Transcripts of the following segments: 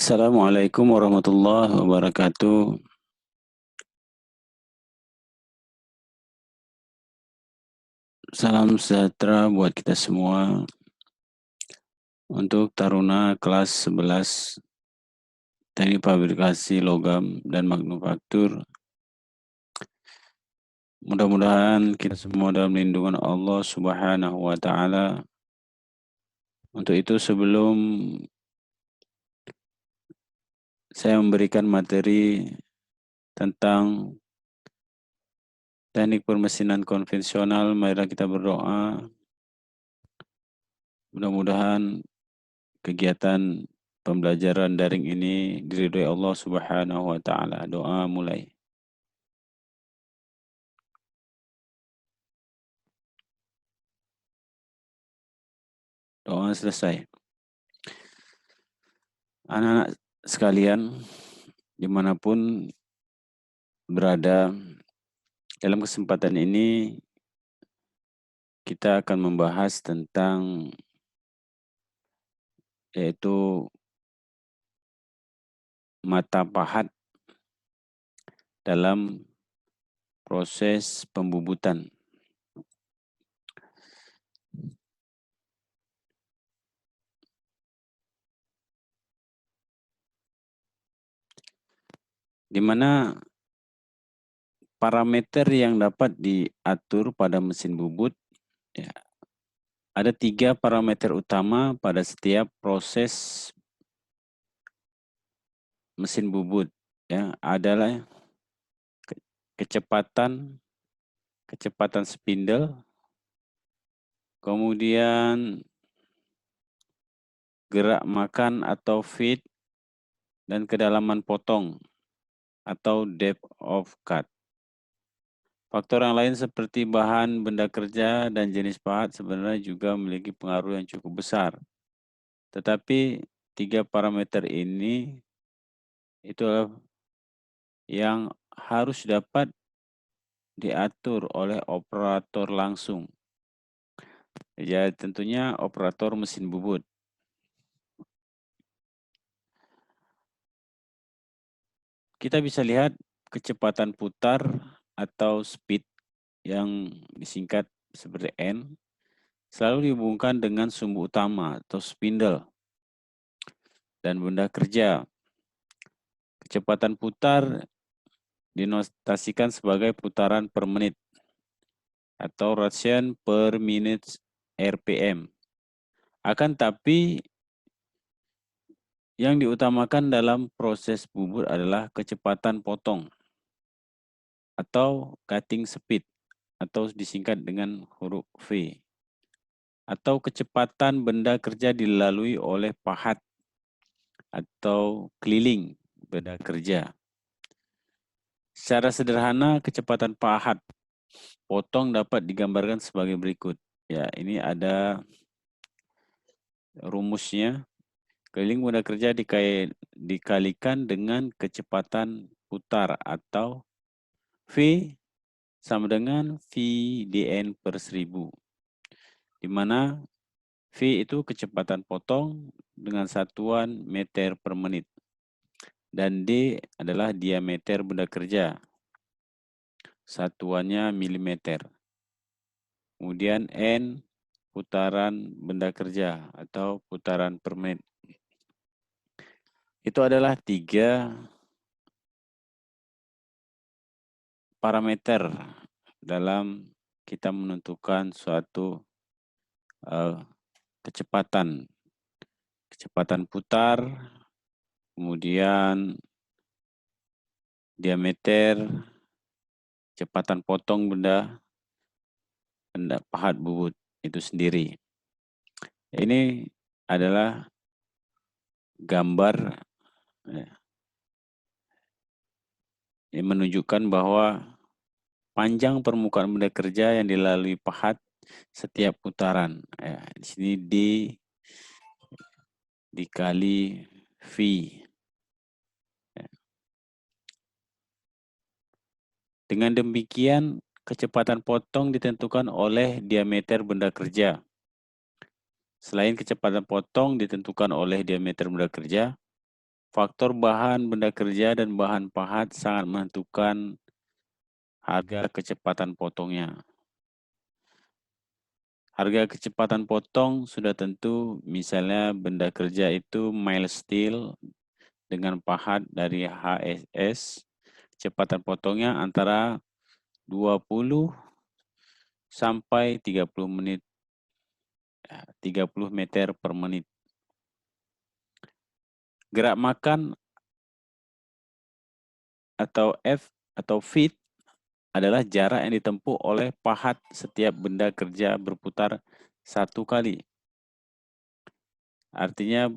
Assalamualaikum warahmatullahi wabarakatuh. Salam sejahtera buat kita semua. Untuk Taruna kelas 11 Teknik Fabrikasi Logam dan Manufaktur. Mudah-mudahan kita semua dalam lindungan Allah Subhanahu wa taala. Untuk itu sebelum saya memberikan materi tentang teknik permesinan konvensional, marilah kita berdoa. Mudah-mudahan kegiatan pembelajaran daring ini diridhoi Allah Subhanahu wa taala. Doa mulai. Doa selesai. Anak-anak sekalian, dimanapun berada, dalam kesempatan ini kita akan membahas tentang yaitu mata pahat dalam proses pembubutan. Di mana parameter yang dapat diatur pada mesin bubut, ya, ada 3 parameter utama pada setiap proses mesin bubut. Ya, adalah kecepatan spindle, kemudian gerak makan atau feed, dan kedalaman potong atau depth of cut. Faktor yang lain seperti bahan, benda kerja, dan jenis pahat sebenarnya juga memiliki pengaruh yang cukup besar. Tetapi 3 parameter ini itulah yang harus dapat diatur oleh operator langsung. Ya, tentunya operator mesin bubut. Kita bisa lihat kecepatan putar atau speed yang disingkat seperti N selalu dihubungkan dengan sumbu utama atau spindle dan benda kerja. Kecepatan putar dinotasikan sebagai putaran per menit atau rotation per minute RPM. Akan tapi yang diutamakan dalam proses bubut adalah kecepatan potong atau cutting speed atau disingkat dengan huruf V, atau kecepatan benda kerja dilalui oleh pahat atau keliling benda kerja. Secara sederhana, kecepatan pahat potong dapat digambarkan sebagai berikut. Ya, ini ada rumusnya. Keliling benda kerja dikalikan dengan kecepatan putar atau V sama dengan VDN per 1000. Di mana V itu kecepatan potong dengan satuan meter per menit. Dan D adalah diameter benda kerja. Satuannya milimeter. Kemudian N putaran benda kerja atau putaran per menit. Itu adalah 3 parameter dalam kita menentukan suatu kecepatan putar, kemudian diameter, kecepatan potong benda pahat bubut itu sendiri. Ini adalah gambar yang menunjukkan bahwa panjang permukaan benda kerja yang dilalui pahat setiap putaran. Ya, di sini D dikali V. Ya. Dengan demikian, kecepatan potong ditentukan oleh diameter benda kerja. Selain kecepatan potong ditentukan oleh diameter benda kerja, faktor bahan benda kerja dan bahan pahat sangat menentukan harga kecepatan potongnya. Harga kecepatan potong sudah tentu, misalnya benda kerja itu mild steel dengan pahat dari HSS, kecepatan potongnya antara 20 sampai 30 menit, 30 meter per menit. Gerak makan atau F atau feet adalah jarak yang ditempuh oleh pahat setiap benda kerja berputar satu kali. Artinya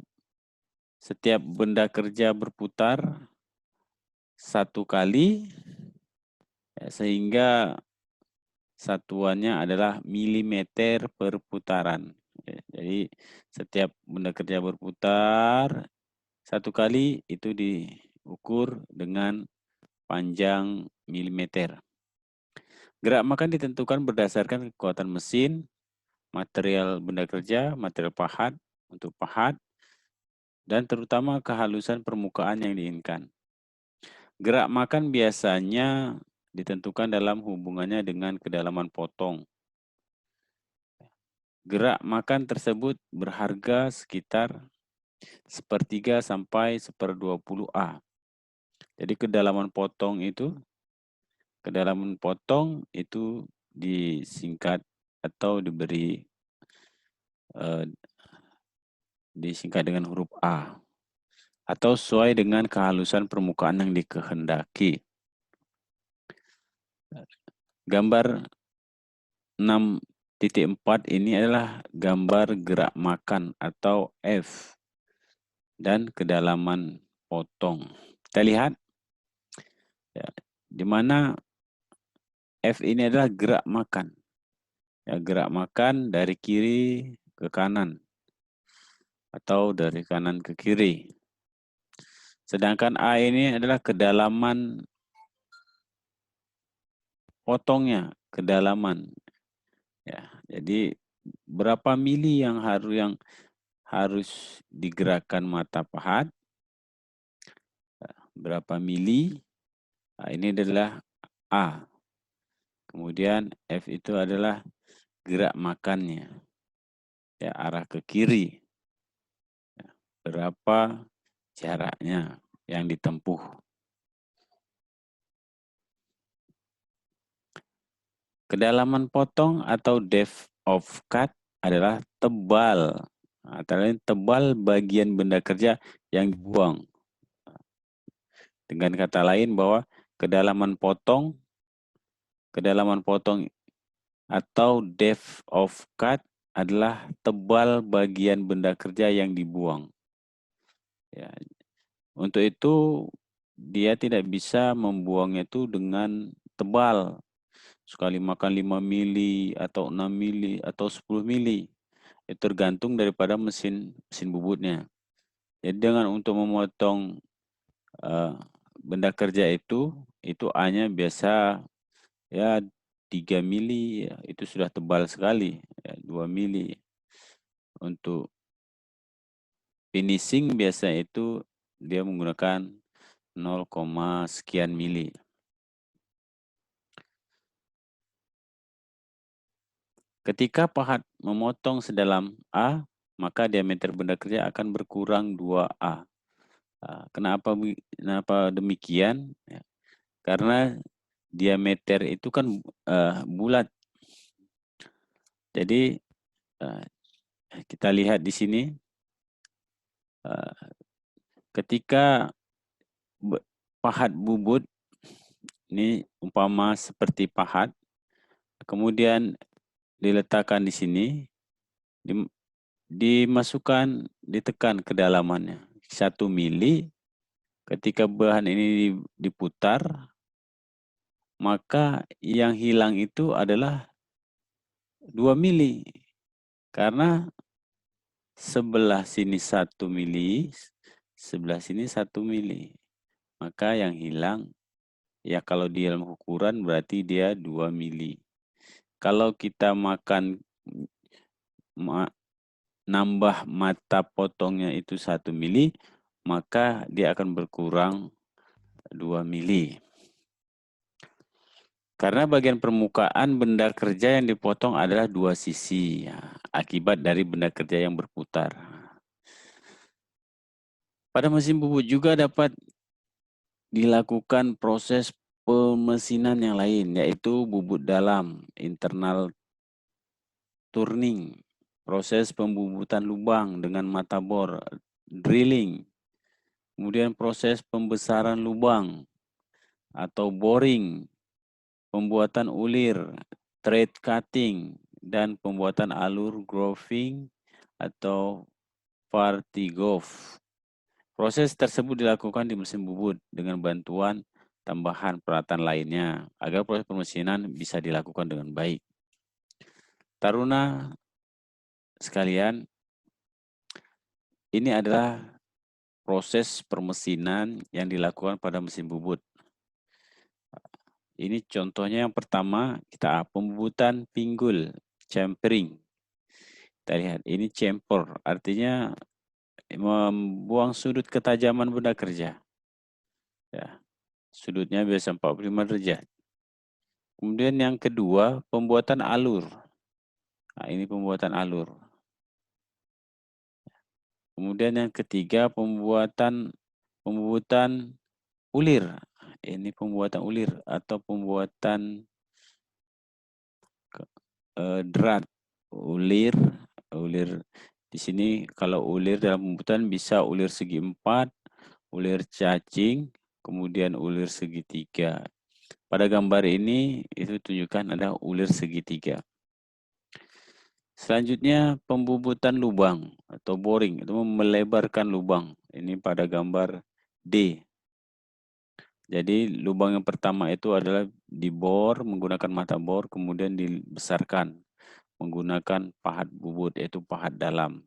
setiap benda kerja berputar satu kali, sehingga satuannya adalah milimeter per putaran. Jadi setiap benda kerja berputar satu kali itu diukur dengan panjang milimeter. Gerak makan ditentukan berdasarkan kekuatan mesin, material benda kerja, material pahat untuk pahat, dan terutama kehalusan permukaan yang diinginkan. Gerak makan biasanya ditentukan dalam hubungannya dengan kedalaman potong. Gerak makan tersebut berharga sekitar 1/3 sampai 1/20 A. Jadi kedalaman potong disingkat atau disingkat dengan huruf A atau sesuai dengan kehalusan permukaan yang dikehendaki. Gambar 6.4 ini adalah gambar gerak makan atau F dan kedalaman potong. Kita lihat ya, di mana F ini adalah gerak makan. Ya, gerak makan dari kiri ke kanan atau dari kanan ke kiri. Sedangkan A ini adalah kedalaman potongnya, kedalaman. Ya, jadi berapa mili yang harus digerakkan mata pahat? Berapa mili? Nah, ini adalah A. Kemudian F itu adalah gerak makannya. Ya, arah ke kiri. Ya, berapa jaraknya yang ditempuh. Kedalaman potong atau depth of cut adalah tebal. Antara lain tebal bagian benda kerja yang dibuang. Dengan kata lain bahwa kedalaman potong atau depth of cut adalah tebal bagian benda kerja yang dibuang. Ya. Untuk itu dia tidak bisa membuangnya itu dengan tebal. Sekali makan 5 mili atau 6 mili atau 10 mili. Itu tergantung daripada mesin bubutnya. Jadi dengan untuk memotong benda kerja itu A-nya biasa ya 3 mili, ya, itu sudah tebal sekali, ya, 2 mili. Untuk finishing biasa itu dia menggunakan 0, sekian mili. Ketika pahat memotong sedalam A, maka diameter benda kerja akan berkurang 2A. Kenapa demikian? Ya, karena diameter itu kan bulat. Jadi kita lihat di sini, ketika pahat bubut, ini umpama seperti pahat, kemudian diletakkan di sini, ditekan kedalamannya 1 mili. Ketika bahan ini diputar, maka yang hilang itu adalah 2 mili. Karena sebelah sini 1 mili, sebelah sini 1 mili. Maka yang hilang, ya kalau di dalam ukuran berarti dia 2 mili. Kalau kita nambah mata potongnya itu 1 mili, maka dia akan berkurang 2 mili. Karena bagian permukaan benda kerja yang dipotong adalah 2 sisi, ya, akibat dari benda kerja yang berputar. Pada mesin bubut juga dapat dilakukan proses pemesinan yang lain, yaitu bubut dalam, internal turning, proses pembubutan lubang dengan mata bor, drilling, kemudian proses pembesaran lubang atau boring, pembuatan ulir, thread cutting, dan pembuatan alur grooving atau Vartigov. Proses tersebut dilakukan di mesin bubut dengan bantuan tambahan peralatan lainnya agar proses pemesinan bisa dilakukan dengan baik. Taruna sekalian, ini adalah proses permesinan yang dilakukan pada mesin bubut. Ini contohnya yang pertama, kita pembubutan pinggul, champering. Kita lihat, ini chamfer, artinya membuang sudut ketajaman benda kerja. Ya, sudutnya biasa 45 derajat. Kemudian yang kedua, pembuatan alur. Nah, ini pembuatan alur. Kemudian yang ketiga, pembuatan ulir. Ini pembuatan ulir atau pembuatan drat. Ulir di sini kalau ulir dalam pembuatan bisa ulir segi 4, ulir cacing, kemudian ulir segitiga. Pada gambar ini itu tunjukkan ada ulir segitiga. Selanjutnya pembubutan lubang atau boring, itu melebarkan lubang. Ini pada gambar D. Jadi lubang yang pertama itu adalah dibor menggunakan mata bor, kemudian dibesarkan menggunakan pahat bubut, yaitu pahat dalam.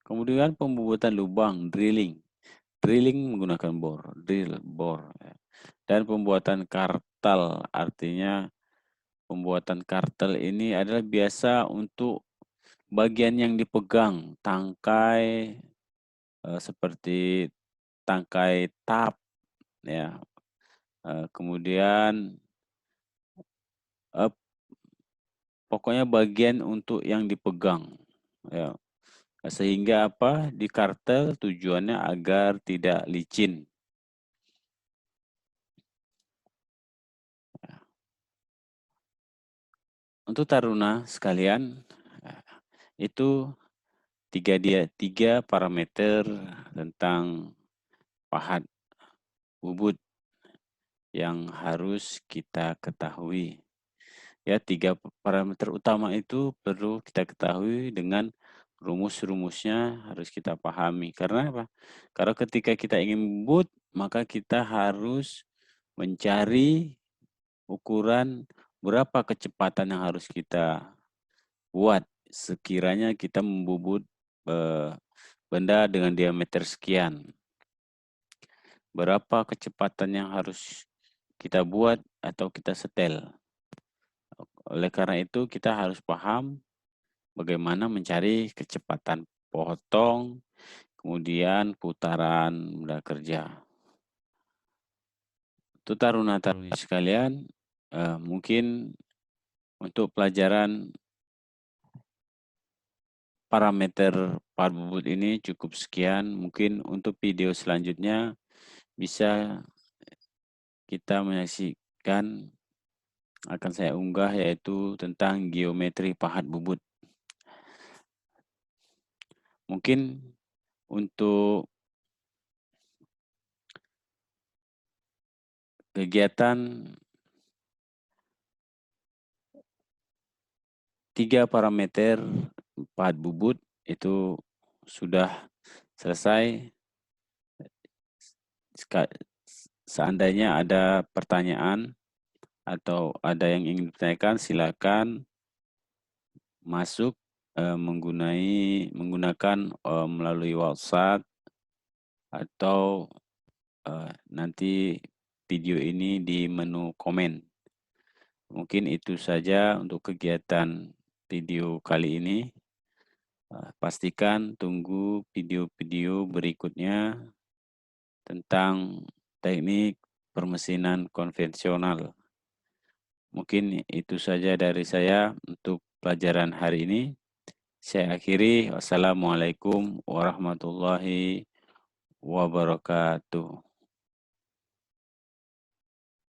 Kemudian pembubutan lubang, drilling. Drilling menggunakan bor, bor. Dan pembuatan kartal, artinya pembuatan kartel ini adalah biasa untuk bagian yang dipegang, tangkai, seperti tangkai tap, ya. Kemudian pokoknya bagian untuk yang dipegang, ya. Sehingga apa? Di kartel tujuannya agar tidak licin. Untuk taruna sekalian, itu tiga parameter tentang pahat bubut yang harus kita ketahui. Ya, 3 parameter utama itu perlu kita ketahui dengan rumus-rumusnya harus kita pahami. Karena apa? Karena ketika kita ingin bubut, maka kita harus mencari ukuran berapa kecepatan yang harus kita buat sekiranya kita membubut benda dengan diameter sekian. Berapa kecepatan yang harus kita buat atau kita setel. Oleh karena itu kita harus paham bagaimana mencari kecepatan potong, kemudian putaran benda kerja. Itu taruna-taruni sekalian, mungkin untuk pelajaran parameter pahat bubut ini cukup sekian. Mungkin untuk video selanjutnya bisa kita menyaksikan, akan saya unggah, yaitu tentang geometri pahat bubut. Mungkin untuk kegiatan 3 parameter pahat bubut itu sudah selesai. Seandainya ada pertanyaan atau ada yang ingin ditanyakan, silakan masuk menggunakan melalui WhatsApp atau nanti video ini di menu komen. Mungkin itu saja untuk kegiatan video kali ini. Pastikan tunggu video-video berikutnya tentang teknik permesinan konvensional. Mungkin itu saja dari saya untuk pelajaran hari ini. Saya akhiri. Wassalamualaikum warahmatullahi wabarakatuh.